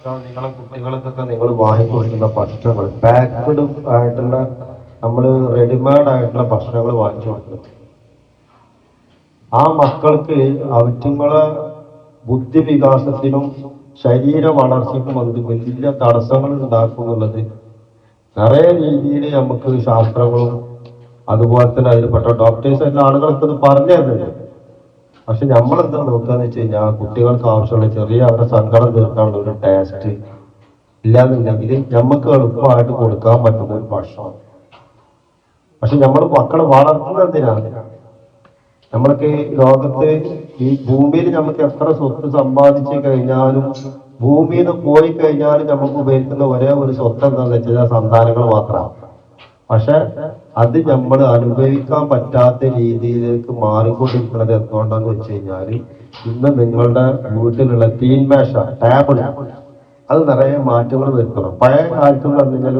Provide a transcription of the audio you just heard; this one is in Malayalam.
നിങ്ങളെ കുട്ടികൾക്കൊക്കെ നിങ്ങൾ വാങ്ങിക്കൊടുക്കുന്ന ഭക്ഷണങ്ങൾ പാക്ക്ഡ് ആയിട്ടുള്ള നമ്മൾ റെഡിമെയ്ഡ് ആയിട്ടുള്ള ഭക്ഷണങ്ങൾ വാങ്ങിച്ചു കൊടുക്കുന്നത് ആ മക്കൾക്ക് അവറ്റുങ്ങളെ ബുദ്ധി വികാസത്തിനും ശരീര വളർച്ചയ്ക്കും അത് വലിയ തടസ്സങ്ങൾ ഉണ്ടാക്കും എന്നുള്ളത് നിറയെ രീതിയിൽ നമുക്ക് ശാസ്ത്രങ്ങളും അതുപോലെ തന്നെ അതിൽപ്പെട്ട ഡോക്ടേഴ്സ് എല്ലാം ആളുകളൊക്കെ ഇത് പറഞ്ഞു തരുന്നുണ്ട്. പക്ഷെ നമ്മളെന്താ നോക്കാന്ന് വെച്ച് കഴിഞ്ഞാൽ കുട്ടികൾക്ക് ആവശ്യമുള്ള ചെറിയ അവരുടെ സങ്കടം തീർക്കാനുള്ള ഒരു ടേസ്റ്റ് ഇല്ലാന്നുണ്ടെങ്കിൽ നമുക്ക് എളുപ്പമായിട്ട് കൊടുക്കാൻ പറ്റുന്ന ഒരു ഭക്ഷണം. പക്ഷെ നമ്മൾ മക്കളെ വളർത്തുന്നത് എന്തിനാണ്? നമ്മൾക്ക് ലോകത്ത് ഈ ഭൂമിയിൽ നമുക്ക് എത്ര സ്വത്ത് സമ്പാദിച്ചു കഴിഞ്ഞാലും ഭൂമിയിൽ നിന്ന് പോയി കഴിഞ്ഞാലും നമുക്ക് ഉപയോഗിക്കുന്ന ഒരേ ഒരു സ്വത്ത് എന്താണെന്ന് വെച്ചാൽ സന്താനങ്ങൾ മാത്രമാണ്. പക്ഷെ അത് നമ്മൾ അനുഭവിക്കാൻ പറ്റാത്ത രീതിയിലേക്ക് മാറിക്കൊണ്ടിരിക്കുന്നത് എന്തുകൊണ്ടാന്ന് വെച്ച് കഴിഞ്ഞാൽ ഇന്ന് നിങ്ങളുടെ വീട്ടിലുള്ള തീൻമേശ ടേബിൾ അത് നിറയെ മാറ്റങ്ങൾ വരുത്തണം. പഴയ കാലത്ത് പറഞ്ഞു കഴിഞ്ഞാൽ